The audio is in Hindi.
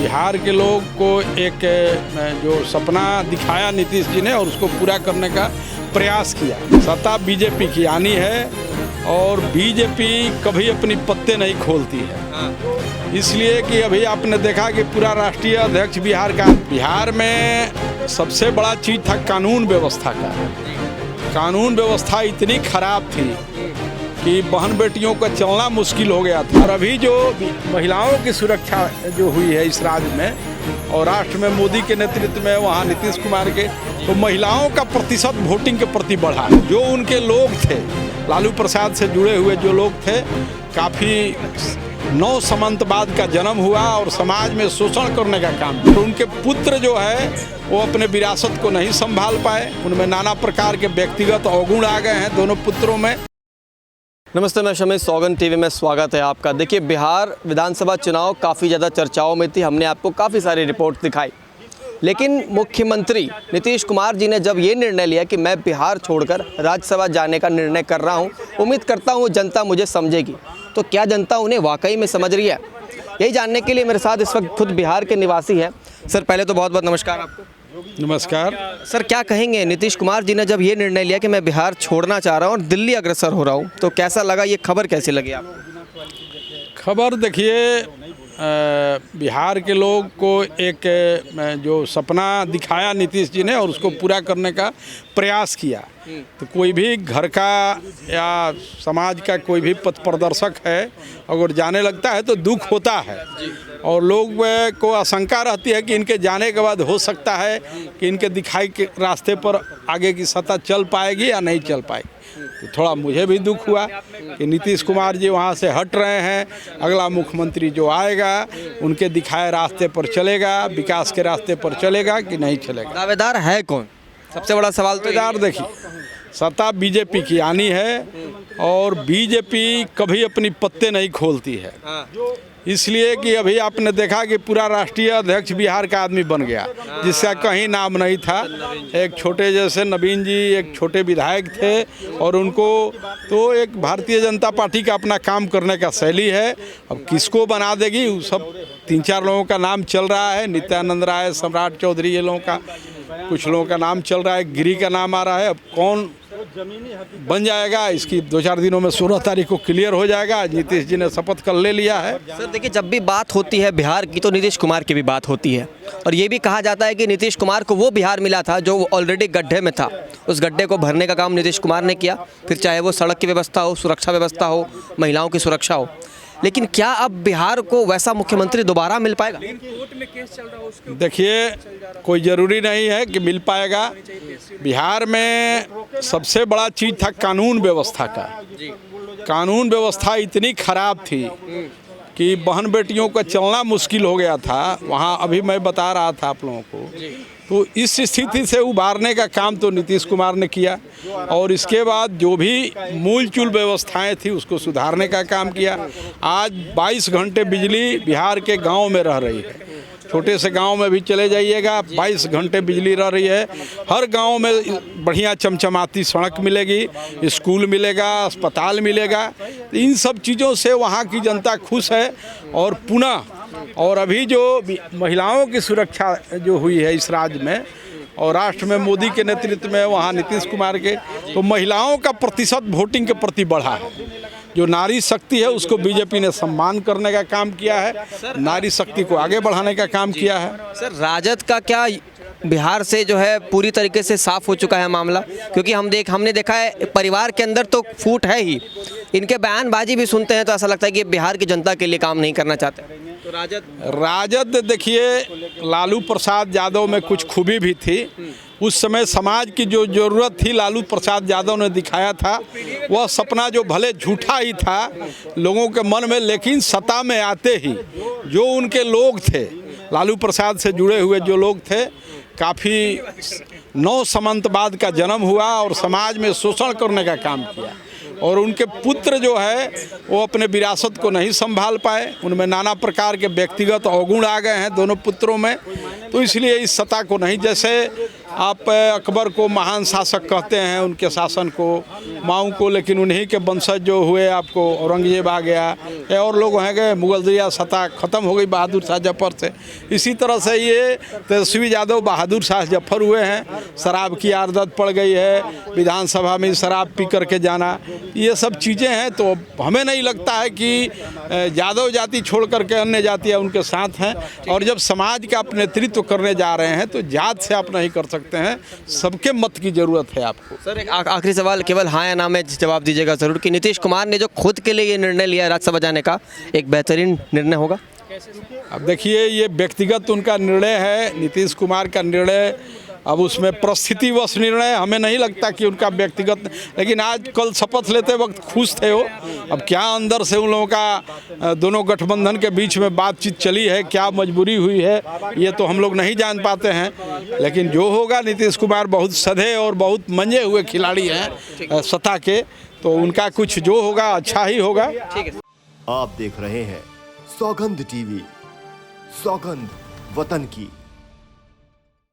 बिहार के लोग को एक जो सपना दिखाया नीतीश जी ने और उसको पूरा करने का प्रयास किया। सत्ता बीजेपी की आनी है और बीजेपी कभी अपनी पत्ते नहीं खोलती है, इसलिए कि अभी आपने देखा कि पूरा राष्ट्रीय अध्यक्ष बिहार में सबसे बड़ा चीज़ था कानून व्यवस्था का। कानून व्यवस्था इतनी खराब थी कि बहन बेटियों का चलना मुश्किल हो गया था। और अभी जो महिलाओं की सुरक्षा जो हुई है इस राज्य में और राष्ट्र में मोदी के नेतृत्व में, वहाँ नीतीश कुमार के, तो महिलाओं का प्रतिशत वोटिंग के प्रति बढ़ा। जो उनके लोग थे, लालू प्रसाद से जुड़े हुए जो लोग थे, काफ़ी नौ सामंतवाद का जन्म हुआ और समाज में शोषण करने का काम। तो उनके पुत्र जो है वो अपने विरासत को नहीं संभाल पाए, उनमें नाना प्रकार के व्यक्तिगत अवगुण आ गए हैं दोनों पुत्रों में। नमस्ते, मैं शमी, सौगन टीवी में स्वागत है आपका। देखिए, बिहार विधानसभा चुनाव काफ़ी ज़्यादा चर्चाओं में थी। हमने आपको काफ़ी सारी रिपोर्ट दिखाई, लेकिन मुख्यमंत्री नीतीश कुमार जी ने जब ये निर्णय लिया कि मैं बिहार छोड़कर राज्यसभा जाने का निर्णय कर रहा हूँ, उम्मीद करता हूँ जनता मुझे समझेगी। तो क्या जनता उन्हें वाकई में समझ रही है? यही जानने के लिए मेरे साथ इस वक्त खुद बिहार के निवासी हैं। सर, पहले तो बहुत बहुत नमस्कार आपको। नमस्कार सर, क्या कहेंगे, नीतीश कुमार जी ने जब ये निर्णय लिया कि मैं बिहार छोड़ना चाह रहा हूँ और दिल्ली अग्रसर हो रहा हूँ, तो कैसा लगा? ये खबर कैसी लगी आपको? खबर देखिए, बिहार के लोग को एक जो सपना दिखाया नीतीश जी ने और उसको पूरा करने का प्रयास किया। तो कोई भी घर का या समाज का कोई भी पथ प्रदर्शक है, अगर जाने लगता है तो दुख होता है और लोग को आशंका रहती है कि इनके जाने के बाद हो सकता है कि इनके दिखाई के रास्ते पर आगे की सत्ता चल पाएगी या नहीं चल पाएगी। तो थोड़ा मुझे भी दुख हुआ कि नीतीश कुमार जी वहाँ से हट रहे हैं। अगला मुख्यमंत्री जो आएगा उनके दिखाए रास्ते पर चलेगा, विकास के रास्ते पर चलेगा कि नहीं चलेगा। दावेदार है कौन? सबसे बड़ा सवाल तो दावेदार देखिए, सत्ता बीजेपी की आनी है और बीजेपी कभी अपनी पत्ते नहीं खोलती है, इसलिए कि अभी आपने देखा कि पूरा राष्ट्रीय अध्यक्ष बिहार का आदमी बन गया, जिसका कहीं नाम नहीं था। एक छोटे जैसे नवीन जी एक छोटे विधायक थे और उनको तो एक भारतीय जनता पार्टी का अपना काम करने का शैली है। अब किसको बना देगी, वो सब 3-4 लोगों का नाम चल रहा है, नित्यानंद राय, सम्राट चौधरी, ये लोगों का, कुछ लोगों का नाम चल रहा है, गिरी का नाम आ रहा है। अब कौन बन जाएगा इसकी 2-4 दिनों में 16 तारीख को क्लियर हो जाएगा। नीतीश जी ने शपथ कर ले लिया है। सर देखिए, जब भी बात होती है बिहार की तो नीतीश कुमार की भी बात होती है और ये भी कहा जाता है कि नीतीश कुमार को वो बिहार मिला था जो ऑलरेडी गड्ढे में था। उस गड्ढे को भरने का काम नीतीश कुमार ने किया, फिर चाहे वो सड़क की व्यवस्था हो, सुरक्षा व्यवस्था हो, महिलाओं की सुरक्षा हो। लेकिन क्या अब बिहार को वैसा मुख्यमंत्री दोबारा मिल पाएगा? देखिए, कोई ज़रूरी नहीं है कि मिल पाएगा। बिहार में सबसे बड़ा चीज़ था कानून व्यवस्था का। कानून व्यवस्था इतनी खराब थी कि बहन बेटियों का चलना मुश्किल हो गया था वहाँ। अभी मैं बता रहा था आप लोगों को, तो इस स्थिति से उबारने का काम तो नीतीश कुमार ने किया और इसके बाद जो भी मूल चूल व्यवस्थाएं थी उसको सुधारने का काम किया। आज 22 घंटे बिजली बिहार के गांव में रह रही है। छोटे से गांव में भी चले जाइएगा, 22 घंटे बिजली रह रही है। हर गांव में बढ़िया चमचमाती सड़क मिलेगी, स्कूल मिलेगा, अस्पताल मिलेगा। इन सब चीज़ों से वहाँ की जनता खुश है। और पुनः और अभी जो महिलाओं की सुरक्षा जो हुई है इस राज्य में और राष्ट्र में मोदी के नेतृत्व में, वहाँ नीतीश कुमार के, तो महिलाओं का प्रतिशत वोटिंग के प्रति बढ़ा है। जो नारी शक्ति है उसको बीजेपी ने सम्मान करने का काम किया है, नारी शक्ति को आगे बढ़ाने का काम किया है। सर, राजद का क्या बिहार से जो है पूरी तरीके से साफ हो चुका है मामला? क्योंकि हमने देखा है परिवार के अंदर तो फूट है ही, इनके बयानबाजी भी सुनते हैं तो ऐसा लगता है कि बिहार की जनता के लिए काम नहीं करना चाहते। तो राजद देखिए, लालू प्रसाद यादव में कुछ खूबी भी थी। उस समय समाज की जो ज़रूरत थी लालू प्रसाद यादव ने दिखाया था। वह सपना जो भले झूठा ही था लोगों के मन में, लेकिन सत्ता में आते ही जो उनके लोग थे, लालू प्रसाद से जुड़े हुए जो लोग थे, काफ़ी नौ सामंतवाद का जन्म हुआ और समाज में शोषण करने का काम किया और उनके पुत्र जो है वो अपने विरासत को नहीं संभाल पाए, उनमें नाना प्रकार के व्यक्तिगत अवगुण आ गए हैं दोनों पुत्रों में। तो इसलिए इस सत्ता को नहीं, जैसे आप अकबर को महान शासक कहते हैं, उनके शासन को, माऊ को, लेकिन उन्हीं के वंशज जो हुए आपको औरंगजेब आ गया, या और लोग हैं गए, मुगलरिया सत्ता ख़त्म हो गई बहादुर शाह जफ़र से। इसी तरह से ये तेजस्वी यादव बहादुर शाह जफ़र हुए हैं। शराब की आदत पड़ गई है, विधानसभा में शराब पी करके जाना, ये सब चीज़ें हैं। तो हमें नहीं लगता है कि यादव जाति छोड़ करके अन्य जातियाँ उनके साथ हैं। और जब समाज का आप नेतृत्व करने जा रहे हैं तो जात से आप नहीं कर सकते हैं, सबके मत की ज़रूरत है आपको। सर एक आखिरी सवाल, केवल हाँ या ना में जवाब दीजिएगा ज़रूर, कि नीतीश कुमार ने जो खुद के लिए ये निर्णय लिया राज्यसभा जाने का, एक बेहतरीन निर्णय होगा? अब देखिए, ये व्यक्तिगत उनका निर्णय है, नीतीश कुमार का निर्णय। अब उसमें परिस्थितिवश निर्णय, हमें नहीं लगता कि उनका व्यक्तिगत, लेकिन आज कल शपथ लेते वक्त खुश थे वो। अब क्या अंदर से उन लोगों का दोनों गठबंधन के बीच में बातचीत चली है, क्या मजबूरी हुई है, ये तो हम लोग नहीं जान पाते हैं। लेकिन जो होगा, नीतीश कुमार बहुत सधे और बहुत मंजे हुए खिलाड़ी हैं सत्ता के, तो उनका कुछ जो होगा अच्छा ही होगा। ठीक है। आप देख रहे हैं सौगंध टीवी, सौगंध वतन की।